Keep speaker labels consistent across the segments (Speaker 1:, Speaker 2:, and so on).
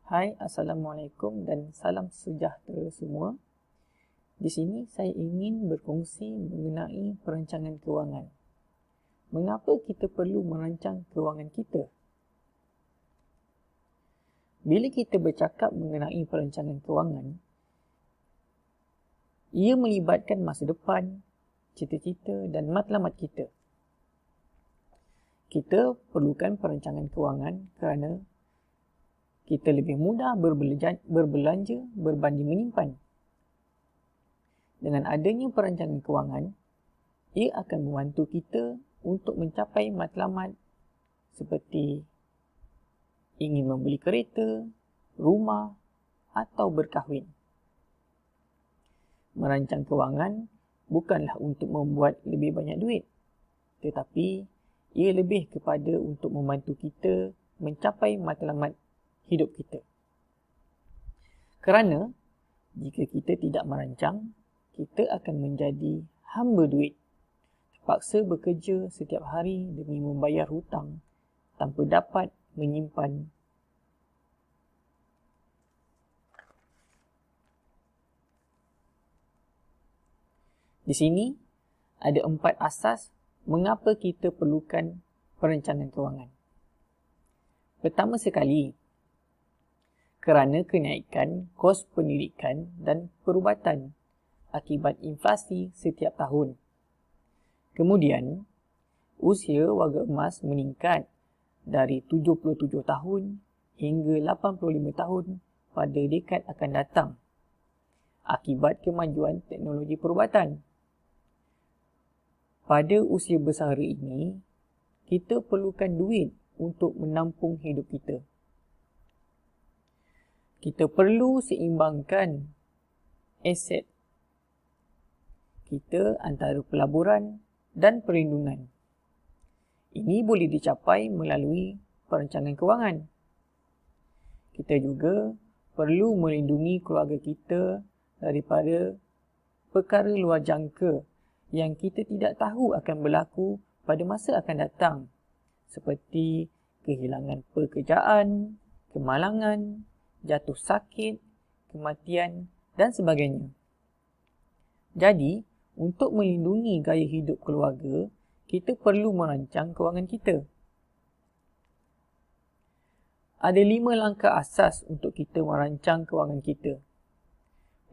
Speaker 1: Hai, Assalamualaikum dan salam sejahtera semua. Di sini saya ingin berkongsi mengenai perancangan kewangan. Mengapa kita perlu merancang kewangan kita? Bila kita bercakap mengenai perancangan kewangan, ia melibatkan masa depan, cita-cita dan matlamat kita. Kita perlukan perancangan kewangan kerana kita lebih mudah berbelanja berbanding menyimpan. Dengan adanya perancangan kewangan, ia akan membantu kita untuk mencapai matlamat seperti ingin membeli kereta, rumah atau berkahwin. Merancang kewangan bukanlah untuk membuat lebih banyak duit, tetapi ia lebih kepada untuk membantu kita mencapai matlamat hidup kita. Kerana jika kita tidak merancang, kita akan menjadi hamba duit, terpaksa bekerja setiap hari demi membayar hutang tanpa dapat menyimpan. Di sini ada 4 asas mengapa kita perlukan perancangan kewangan. Pertama sekali, kerana kenaikan kos pendidikan dan perubatan akibat inflasi setiap tahun. Kemudian, usia warga emas meningkat dari 77 tahun hingga 85 tahun pada dekad akan datang akibat kemajuan teknologi perubatan. Pada usia bersara ini, kita perlukan duit untuk menampung hidup kita. Kita perlu seimbangkan aset kita antara pelaburan dan perlindungan. Ini boleh dicapai melalui perancangan kewangan. Kita juga perlu melindungi keluarga kita daripada perkara luar jangka yang kita tidak tahu akan berlaku pada masa akan datang, seperti kehilangan pekerjaan, kemalangan, jatuh sakit, kematian dan sebagainya. Jadi, untuk melindungi gaya hidup keluarga, kita perlu merancang kewangan kita. Ada 5 langkah asas untuk kita merancang kewangan kita.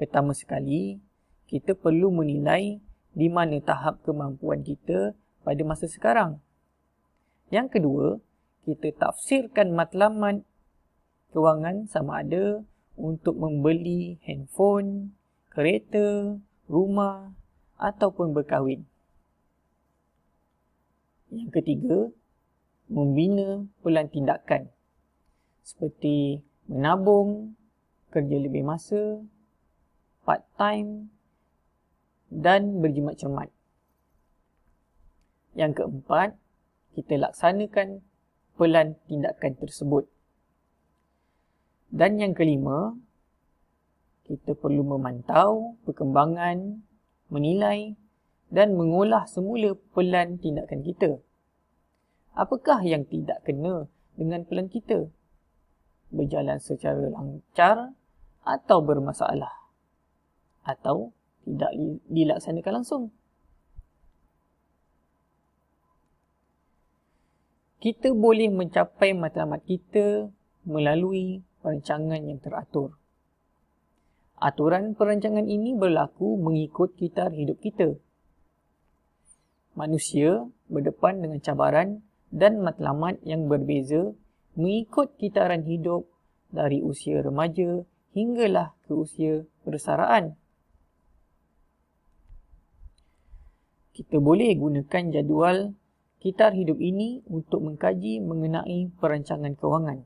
Speaker 1: Pertama sekali, kita perlu menilai di mana tahap kemampuan kita pada masa sekarang. Yang kedua, kita tafsirkan matlamat kewangan sama ada untuk membeli handphone, kereta, rumah ataupun berkahwin. Yang ketiga, membina pelan tindakan seperti menabung, kerja lebih masa, part time dan berjimat cermat. Yang keempat, kita laksanakan pelan tindakan tersebut. Dan yang kelima, kita perlu memantau perkembangan, menilai dan mengolah semula pelan tindakan kita. Apakah yang tidak kena dengan pelan kita? Berjalan secara lancar atau bermasalah? Atau tidak dilaksanakan langsung? Kita boleh mencapai matlamat kita melalui perancangan yang teratur. Aturan perancangan ini berlaku mengikut kitar hidup kita. Manusia berdepan dengan cabaran dan matlamat yang berbeza mengikut kitaran hidup dari usia remaja hinggalah ke usia persaraan. Kita boleh gunakan jadual kitar hidup ini untuk mengkaji mengenai perancangan kewangan.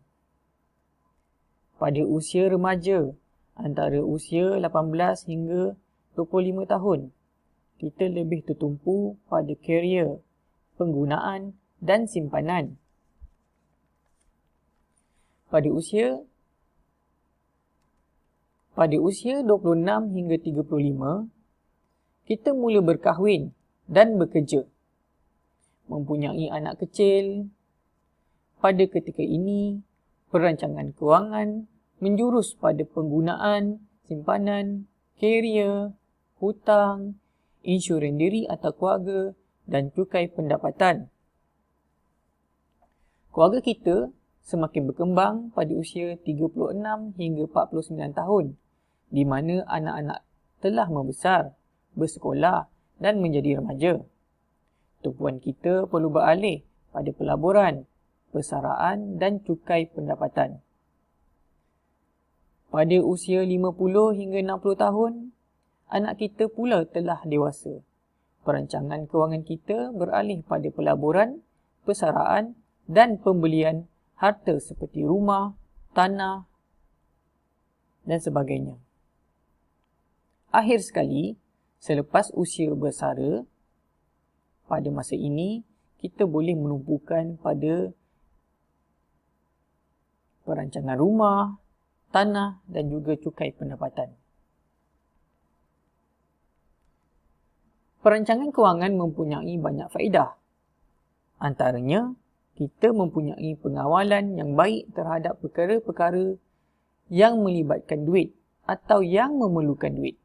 Speaker 1: Pada usia remaja, antara usia 18 hingga 25 tahun, kita lebih tertumpu pada karier, penggunaan dan simpanan. Pada usia 26 hingga 35, kita mula berkahwin dan bekerja, mempunyai anak kecil. Pada ketika ini, perancangan kewangan menjurus pada penggunaan, simpanan, karier, hutang, insurans diri atau keluarga dan cukai pendapatan. Keluarga kita semakin berkembang pada usia 36 hingga 49 tahun, di mana anak-anak telah membesar, bersekolah dan menjadi remaja. Tumpuan kita perlu beralih pada pelaburan, persaraan dan cukai pendapatan. Pada usia 50 hingga 60 tahun, anak kita pula telah dewasa. Perancangan kewangan kita beralih pada pelaburan, persaraan dan pembelian harta seperti rumah, tanah dan sebagainya. Akhir sekali, selepas usia bersara, pada masa ini, kita boleh menumpukan pada perancangan rumah, tanah dan juga cukai pendapatan. Perancangan kewangan mempunyai banyak faedah. Antaranya, kita mempunyai pengawalan yang baik terhadap perkara-perkara yang melibatkan duit atau yang memerlukan duit.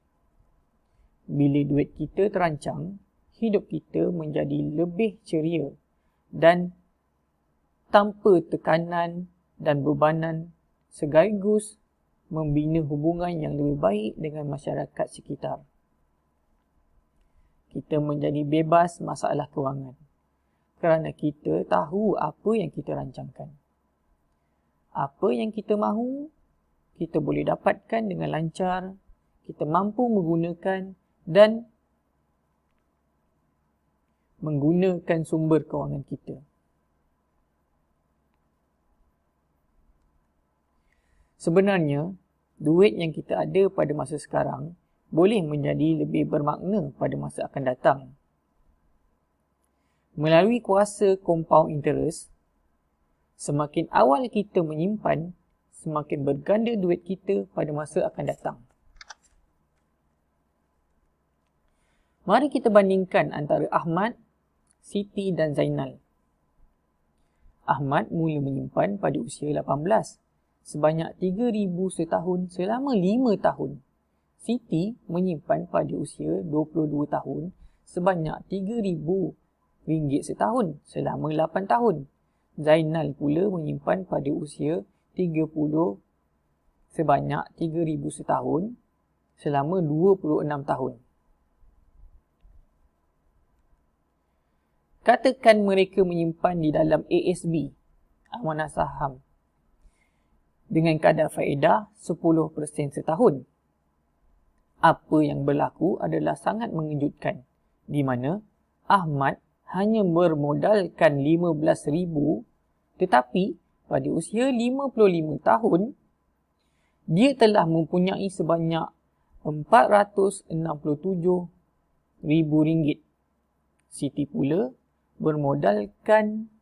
Speaker 1: Bila duit kita terancang, hidup kita menjadi lebih ceria dan tanpa tekanan dan bebanan, sekaligus membina hubungan yang lebih baik dengan masyarakat sekitar. Kita menjadi bebas masalah kewangan kerana kita tahu apa yang kita rancangkan. Apa yang kita mahu, kita boleh dapatkan dengan lancar, kita mampu menggunakan dan menggunakan sumber kewangan kita. Sebenarnya, duit yang kita ada pada masa sekarang boleh menjadi lebih bermakna pada masa akan datang. Melalui kuasa compound interest, semakin awal kita menyimpan, semakin berganda duit kita pada masa akan datang. Mari kita bandingkan antara Ahmad, Siti dan Zainal. Ahmad mula menyimpan pada usia 18, sebanyak 3,000 setahun selama 5 tahun. Siti menyimpan pada usia 22 tahun, sebanyak 3,000 ringgit setahun selama 8 tahun. Zainal pula menyimpan pada usia 30 sebanyak 3,000 setahun selama 26 tahun. Katakan mereka menyimpan di dalam ASB, amanah saham, dengan kadar faedah 10% setahun. Apa yang berlaku adalah sangat mengejutkan, di mana Ahmad hanya bermodalkan 15,000, tetapi pada usia 55 tahun, dia telah mempunyai sebanyak 467,000 ringgit. Siti pula bermodalkan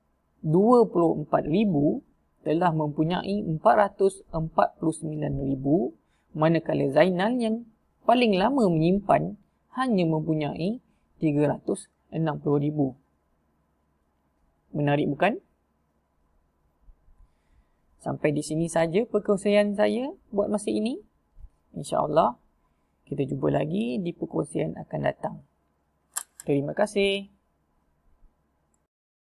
Speaker 1: 24,000, telah mempunyai 449,000, manakala Zainal yang paling lama menyimpan hanya mempunyai 360,000. Menarik bukan? Sampai di sini saja perkongsian saya buat masa ini. InsyaAllah kita jumpa lagi di perkongsian akan datang. Terima kasih.